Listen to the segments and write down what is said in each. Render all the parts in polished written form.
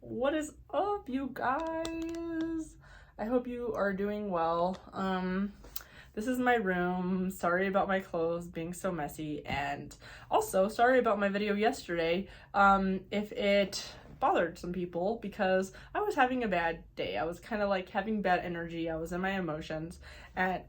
What is up, you guys? I hope you are doing well. This is my room. Sorry about my clothes being so messy, and also sorry about my video yesterday. If it bothered some people, because I was having a bad day. I was kind of like having bad energy. I was in my emotions, and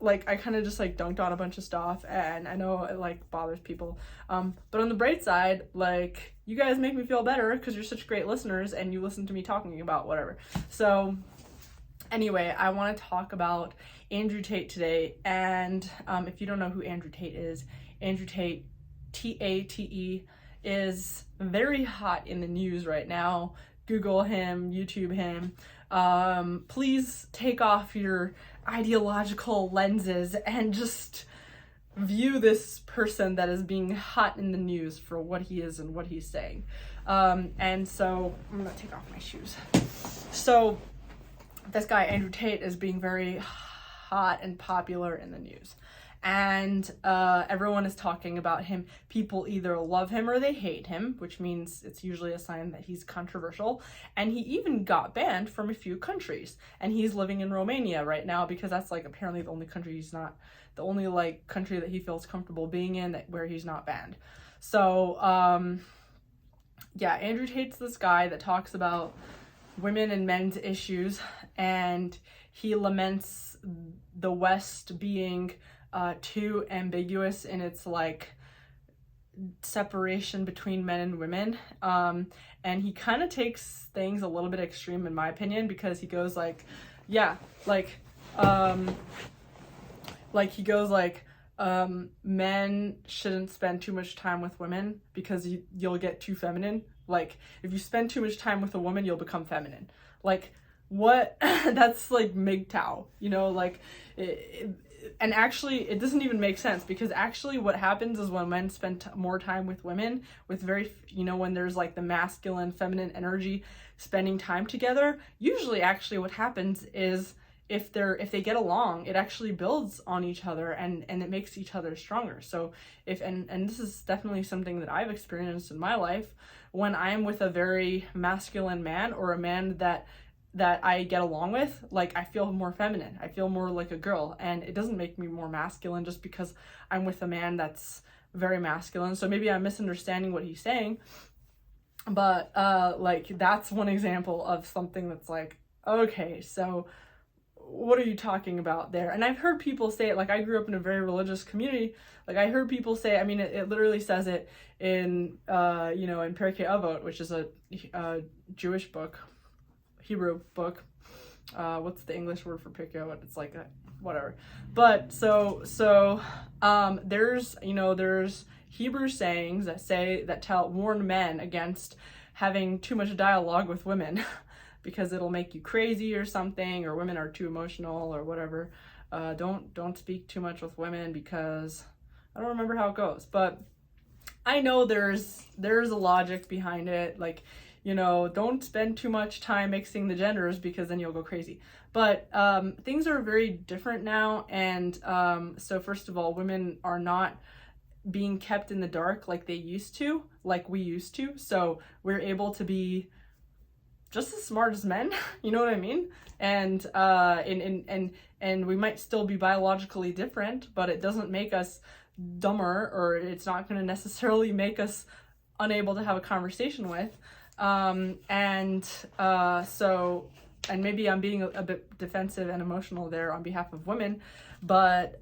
like I kind of just like dunked on a bunch of stuff, and I know it like bothers people, but on the bright side, like, you guys make me feel better because you're such great listeners and you listen to me talking about whatever. So anyway, I want to talk about Andrew Tate today. And if you don't know who Andrew Tate is, Andrew Tate, Tate, is very hot in the news right now. Google him, YouTube him. Please take off your ideological lenses and just view this person that is being hot in the news for what he is and what he's saying. And so I'm gonna take off my shoes. So this guy, Andrew Tate, is being very hot and popular in the news. And everyone is talking about him. People either love him or they hate him, which means it's usually a sign that he's controversial. And he even got banned from a few countries. And he's living in Romania right now because that's like apparently the only country he's not, the only like country that he feels comfortable being in where he's not banned. So yeah, Andrew Tate's this guy that talks about women and men's issues, and he laments the West being too ambiguous in its like separation between men and women, and he kind of takes things a little bit extreme in my opinion, because he goes like, yeah, he goes like, men shouldn't spend too much time with women because you'll get too feminine. Like, if you spend too much time with a woman, you'll become feminine. Like, what? That's like MGTOW, you know, like, and actually it doesn't even make sense, because actually what happens is when men spend more time with women, with very, you know, when there's like the masculine feminine energy spending time together, usually actually what happens is if they get along, it actually builds on each other and it makes each other stronger. So if and this is definitely something that I've experienced in my life, when I'm with a very masculine man, or a man that I get along with, like, I feel more feminine. I feel more like a girl, and it doesn't make me more masculine just because I'm with a man that's very masculine. So maybe I'm misunderstanding what he's saying, but like, that's one example of something that's like, okay, so what are you talking about there? And I've heard people say it, like, I grew up in a very religious community. Like, I heard people say, I mean, it literally says it in, you know, in Pirkei Avot, which is a Jewish book, Hebrew book. What's the English word for Pirkei Avot? It's like whatever. But so there's, you know, there's Hebrew sayings that warn men against having too much dialogue with women because it'll make you crazy or something, or women are too emotional or whatever. Don't speak too much with women, because I don't remember how it goes, but I know there's a logic behind it. Like, you know, don't spend too much time mixing the genders, because then you'll go crazy. But things are very different now, and so first of all, women are not being kept in the dark like they used to, like we used to. So we're able to be just as smart as men, you know what I mean? And we might still be biologically different, but it doesn't make us dumber, or it's not going to necessarily make us unable to have a conversation with. So, and maybe I'm being a bit defensive and emotional there on behalf of women, but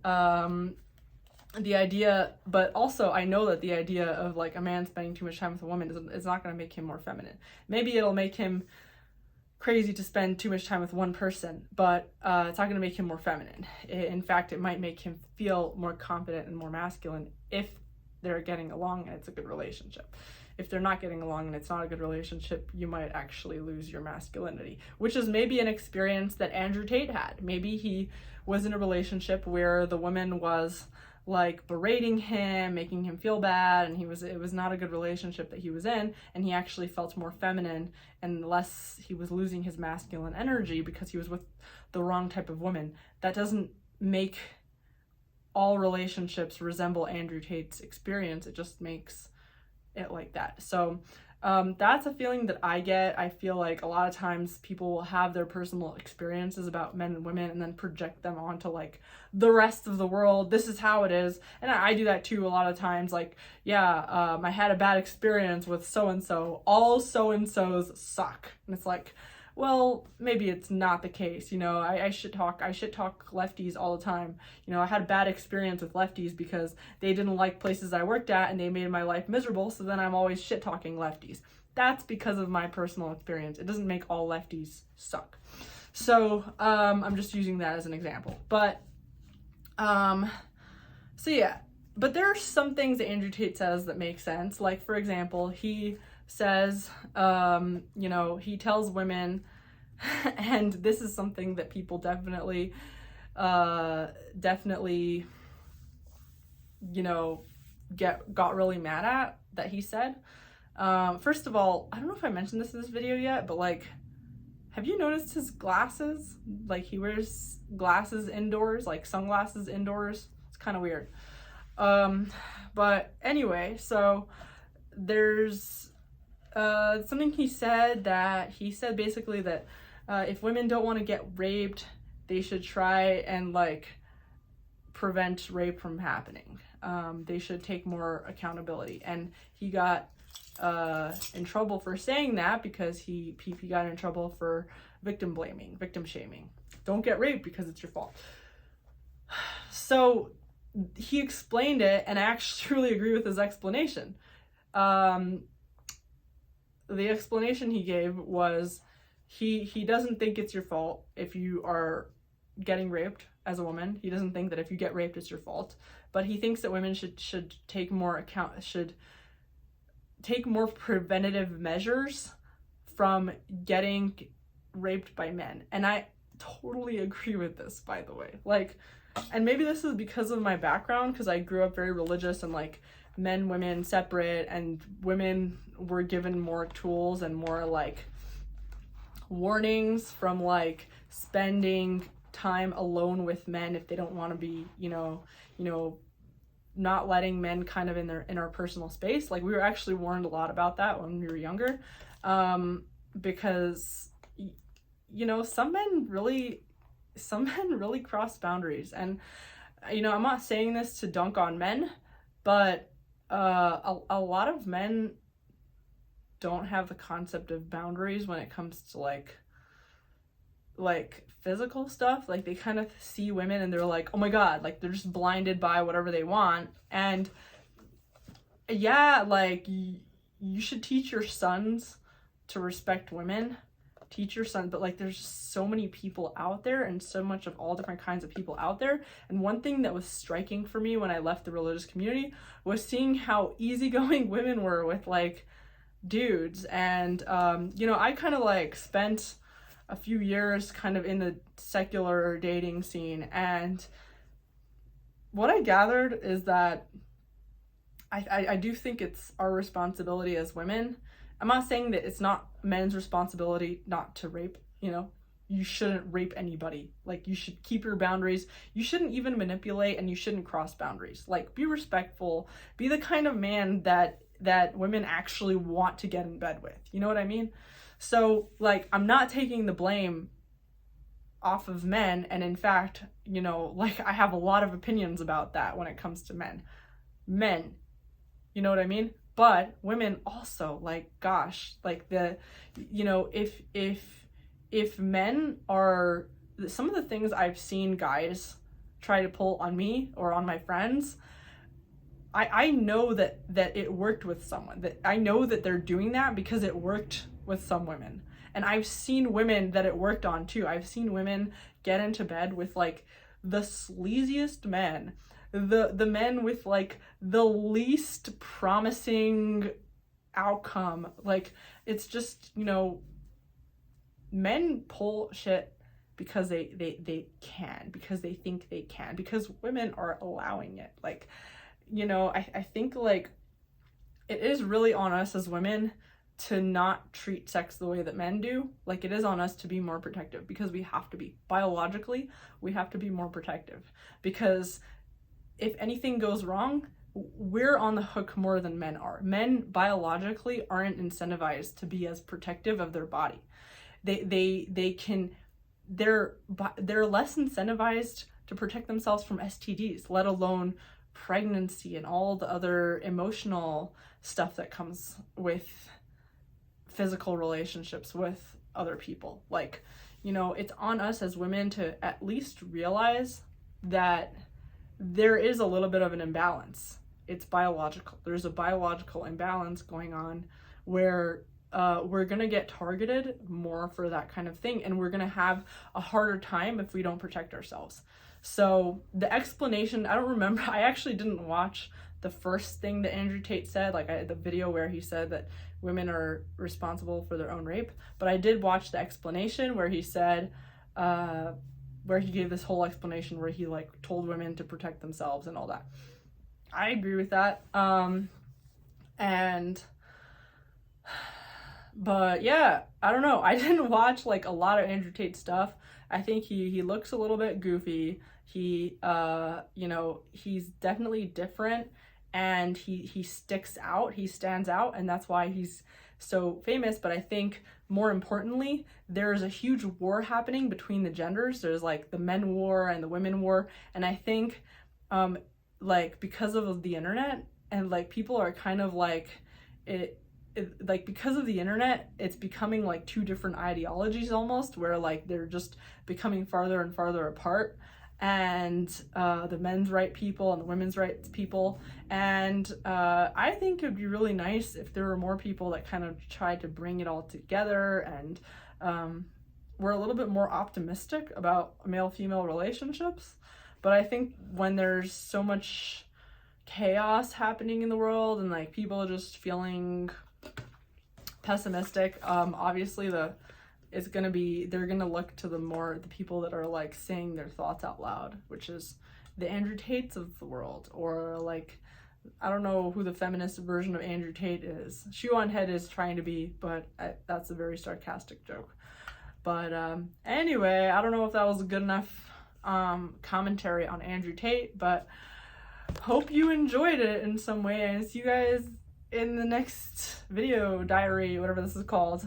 the idea, but also I know that the idea of like a man spending too much time with a woman is not going to make him more feminine. Maybe it'll make him crazy to spend too much time with one person, but it's not going to make him more feminine. In fact, it might make him feel more confident and more masculine if they're getting along and it's a good relationship. If they're not getting along and it's not a good relationship, you might actually lose your masculinity, which is maybe an experience that Andrew Tate had. Maybe he was in a relationship where the woman was like berating him, making him feel bad, and it was not a good relationship that he was in, and he actually felt more feminine and less, he was losing his masculine energy because he was with the wrong type of woman. That doesn't make all relationships resemble Andrew Tate's experience. It just makes it like that. So That's a feeling that I get. I feel like a lot of times people will have their personal experiences about men and women and then project them onto like the rest of the world. This is how it is. And I do that too a lot of times. Like, yeah, I had a bad experience with so-and-so. All so-and-sos suck. And it's like, well, maybe it's not the case. You know, I shit talk lefties all the time. You know, I had a bad experience with lefties because they didn't like places I worked at and they made my life miserable, so then I'm always shit talking lefties. That's because of my personal experience. It doesn't make all lefties suck. So, I'm just using that as an example. But, so yeah. But there are some things that Andrew Tate says that make sense. Like, for example, he says, you know, he tells women, and this is something that people definitely, you know, got really mad at, that he said. First of all, I don't know if I mentioned this in this video yet, but like, have you noticed his glasses? Like, he wears glasses indoors, like sunglasses indoors. It's kind of weird. But anyway, so there's something he said basically that if women don't want to get raped, they should try and like prevent rape from happening. They should take more accountability. And he got in trouble for saying that because he got in trouble for victim shaming. Don't get raped because it's your fault. So he explained it, and I actually truly agree with his explanation. The explanation he gave was he doesn't think it's your fault if you are getting raped as a woman. He doesn't think that if you get raped it's your fault, but he thinks that women should take more preventative measures from getting raped by men. And I totally agree with this, by the way. Like, and maybe this is because of my background, because I grew up very religious and like men, women separate, and women were given more tools and more like warnings from like spending time alone with men if they don't want to be, you know, not letting men kind of in our personal space. Like, we were actually warned a lot about that when we were younger, because you know, some men really cross boundaries. And you know, I'm not saying this to dunk on men, but a lot of men don't have the concept of boundaries when it comes to like physical stuff. Like, they kind of see women and they're like, oh my god, like they're just blinded by whatever they want. And yeah, like you should teach your sons to respect women. Teach your son, but like there's so many people out there and so much of all different kinds of people out there. And one thing that was striking for me when I left the religious community was seeing how easygoing women were with like dudes. And you know, I kind of like spent a few years kind of in the secular dating scene, and what I gathered is that I do think it's our responsibility as women. I'm not saying that it's not men's responsibility not to rape, you know. You shouldn't rape anybody. Like, you should keep your boundaries. You shouldn't even manipulate, and you shouldn't cross boundaries. Like, be respectful. Be the kind of man that women actually want to get in bed with. You know what I mean? So, like, I'm not taking the blame off of men, and in fact, you know, like, I have a lot of opinions about that when it comes to men. Men, you know what I mean? But women also, like, gosh, like you know, if men are, some of the things I've seen guys try to pull on me or on my friends, I know that it worked with someone. That I know that they're doing that because it worked with some women. And I've seen women that it worked on too. I've seen women get into bed with like the sleaziest men. The men with like the least promising outcome. Like, it's just, you know, men pull shit because they can, because they think they can, because women are allowing it. Like, you know, I think like it is really on us as women to not treat sex the way that men do. Like, it is on us to be more protective, because we have to be. Biologically, we have to be more protective, because if anything goes wrong, we're on the hook more than men are. Men biologically aren't incentivized to be as protective of their body. They're less incentivized to protect themselves from STDs, let alone pregnancy and all the other emotional stuff that comes with physical relationships with other people. Like, you know, it's on us as women to at least realize that there is a little bit of an imbalance. It's biological. There's a biological imbalance going on where we're gonna get targeted more for that kind of thing, and we're gonna have a harder time if we don't protect ourselves. So the explanation, I don't remember, I actually didn't watch the first thing that Andrew Tate said, like the video where he said that women are responsible for their own rape, but I did watch the explanation where he said, where he gave this whole explanation where he like told women to protect themselves and all that. I agree with that. But yeah, I don't know. I didn't watch like a lot of Andrew Tate stuff. I think he looks a little bit goofy. He you know, he's definitely different, and he sticks out, he stands out, and that's why he's so famous. But I think more importantly, there's a huge war happening between the genders. There's like the men war and the women war, and I think like because of the internet, and like people are kind of like like because of the internet, it's becoming like two different ideologies almost, where like they're just becoming farther and farther apart, and the men's right people and the women's rights people. And I think it would be really nice if there were more people that kind of tried to bring it all together, and we're a little bit more optimistic about male-female relationships. But I think when there's so much chaos happening in the world and like people just feeling pessimistic, obviously they're gonna look to the people that are like saying their thoughts out loud, which is the Andrew Tates of the world, or like, I don't know who the feminist version of Andrew Tate is. Shoe on Head is trying to be, but that's a very sarcastic joke. But anyway, I don't know if that was a good enough commentary on Andrew Tate, but hope you enjoyed it in some way, and see you guys in the next video diary, whatever this is called.